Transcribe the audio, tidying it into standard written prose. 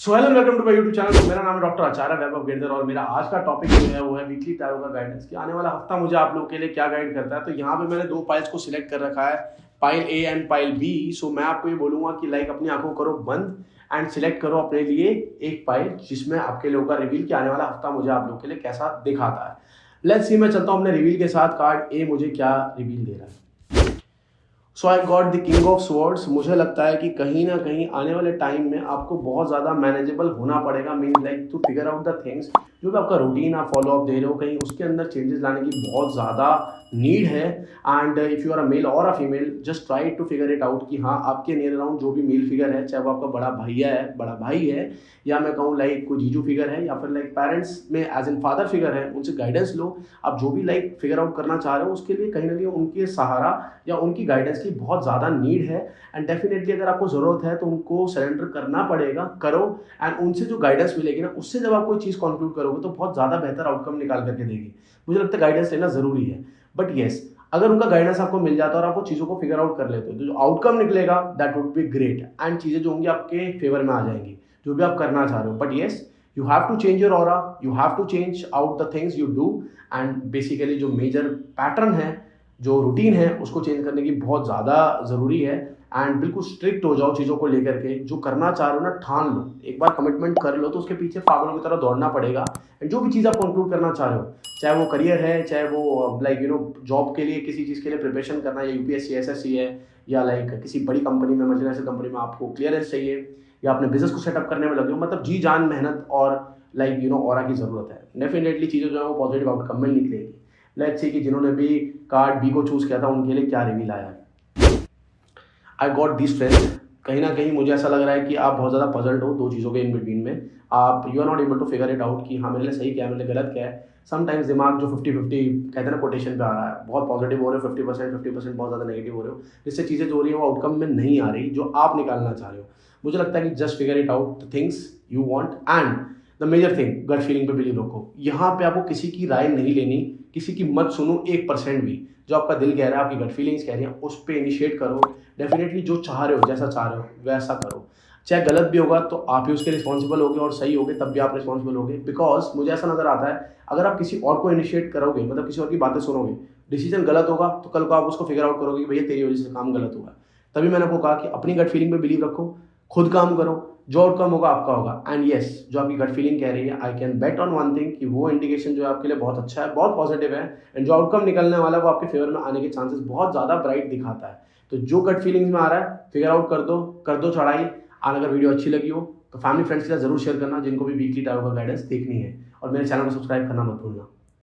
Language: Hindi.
So hello welcome to my YouTube channel. मेरा नाम है डॉक्टर आचार्य वैभव गिरधर और मेरा आज का टॉपिक जो है वो है वीकली टैरो का गाइडेंस कि आने वाला हफ्ता मुझे आप लोगों के लिए क्या गाइड करता है। तो यहाँ पे मैंने दो पाइल्स को सिलेक्ट कर रखा है, pile A and pile B. So मैं आपको ये बोलूंगा कि लाइक अपनी आंखों करो बंद एंड सिलेक्ट करो अपने लिए एक पाइल जिसमें आपके लोगों का रिवील कि आने वाला हफ्ता मुझे आप लोगों के लिए कैसा दिखाता है। लेट्स सी, मैं चलता हूँ अपने रिवील के साथ। कार्ड ए मुझे क्या रिवील दे रहा है। So I got the king of swords. मुझे लगता है कि कहीं ना कहीं आने वाले टाइम में आपको बहुत ज़्यादा मैनेजेबल होना पड़ेगा। Mean like to figure out the things, जो भी आपका रूटीन आप फॉलो अप दे रहे हो कहीं उसके अंदर चेंजेस लाने की बहुत ज़्यादा नीड है। And if you are a male or a female, just try to figure it out कि हाँ आपके नियर अराउंड जो भी मेल फिगर है, चाहे वो आपका बड़ा भैया है, बड़ा भाई है, या मैं कहूँ लाइक कोई जीजू फिगर है, या फिर लाइक पेरेंट्स में एज एन फादर फिगर है, उनसे गाइडेंस लो। आप जो भी लाइक फिगर आउट करना चाह रहे हो उसके लिए कहीं ना कहीं उनके सहारा या उनकी गाइडेंस की बहुत ज़्यादा नीड है। एंड डेफिनेटली अगर आपको ज़रूरत है तो उनको सरेंडर करना पड़ेगा, करो। एंड उनसे जो गाइडेंस मिलेगी ना, उससे जब आप कोई चीज़ कंक्लूड करोगे तो बहुत ज़्यादा बेहतर आउटकम निकाल करके देगी। मुझे लगता है गाइडेंस लेना ज़रूरी है। बट येस, अगर उनका गाइडेंस आपको मिल जाता है और आप वो चीज़ों को फिगर आउट कर लेते हो तो जो आउटकम निकलेगा that would be great and चीज़ें जो होंगी आपके फेवर में आ जाएंगी, जो भी आप करना चाह रहे हो। But yes, you have to change your aura, you have to change out the things you do. And basically जो मेजर पैटर्न है, जो रूटीन है, उसको चेंज करने की बहुत ज़्यादा ज़रूरी है। एंड बिल्कुल स्ट्रिक्ट हो जाओ चीज़ों को लेकर के। जो करना चाह रहे हो ना, ठान लो, एक बार कमिटमेंट कर लो तो उसके पीछे पागलों की तरह दौड़ना पड़ेगा। एंड जो भी चीज़ आप कंक्लूड करना चाह रहे हो, चाहे वो करियर है, चाहे वो लाइक जॉब के लिए किसी चीज़ के लिए प्रिपरेशन करना है, या यूपीएससी एसएससी है, या लाइक किसी बड़ी कंपनी में, मल्टीनेशनल कंपनी में आपको क्लियरेंस चाहिए, या अपने बिजनेस को सेटअप करने में लगे हो, मतलब जी जान मेहनत और लाइक ऑरा की ज़रूरत है। डेफिनेटली चीज़ें जो है वो पॉजिटिव आउटकम में निकलेगी। लेट्स सी कि जिन्होंने भी कार्ड बी को चूज़ किया था उनके लिए क्या रिवील आया है। I got this friend. कहीं ना कहीं मुझे ऐसा लग रहा है कि आप बहुत ज़्यादा पजल्ड हो दो चीज़ों के इन बिटवीन में। आप you are not able to figure it out कि हाँ मेरे लिए सही क्या है, मेरे लिए गलत क्या है। समटाइम्स दिमाग जो 50-50 कहते हैं ना कोटेशन पे आ रहा है, बहुत पॉजिटिव हो रहे हो 50% बहुत ज़्यादा नेगेटिव हो रहे हो, जिससे चीज़ें जो हो रही है वो आउटकम में नहीं आ रही जो आप निकालना चाह रहे हो। मुझे लगता है कि just figure it out the things you want and the major thing, gut feeling पे बिलीव रखो। यहाँ पे आपको किसी की राय नहीं लेनी, किसी की मत सुनो 1% भी। जो आपका दिल कह रहा है, आपकी गट फीलिंग्स कह रही हैं, उस पर इनिशिएट करो। डेफिनेटली जो चाह रहे हो, जैसा चाह रहे हो वैसा करो। चाहे गलत भी होगा तो आप ही उसके रिस्पॉन्सिबल होगे, और सही होगे तब भी आप रिस्पॉन्सिबल होगे। बिकॉज मुझे ऐसा नजर आता है, अगर आप किसी और को इनिशिएट करोगे, मतलब किसी और की बातें सुनोगे, डिसीजन गलत होगा तो कल को आप उसको फिगर आउट करोगे कि भैया तेरी वजह से काम गलत हुआ। तभी मैंने आपको कहा कि अपनी गट फीलिंग पे बिलीव रखो, खुद काम करो, जो आउटकम होगा आपका होगा। एंड येस, जो आपकी गट फीलिंग कह रही है, I can bet on one thing कि वो इंडिकेशन जो है आपके लिए बहुत अच्छा है, बहुत पॉजिटिव है। एंड जो आउटकम निकलने वाला है वो आपके फेवर में आने के चांसेस बहुत ज़्यादा ब्राइट दिखाता है। तो जो गट फीलिंग्स में आ रहा है फिगर आउट कर दो चढ़ाई। और अगर वीडियो अच्छी लगी हो तो फैमिली फ्रेंड्स के साथ जरूर शेयर करना जिनको भी वीकली टैरो का गाइडेंस देखनी है, और मेरे चैनल को सब्सक्राइब करना मत भूलना।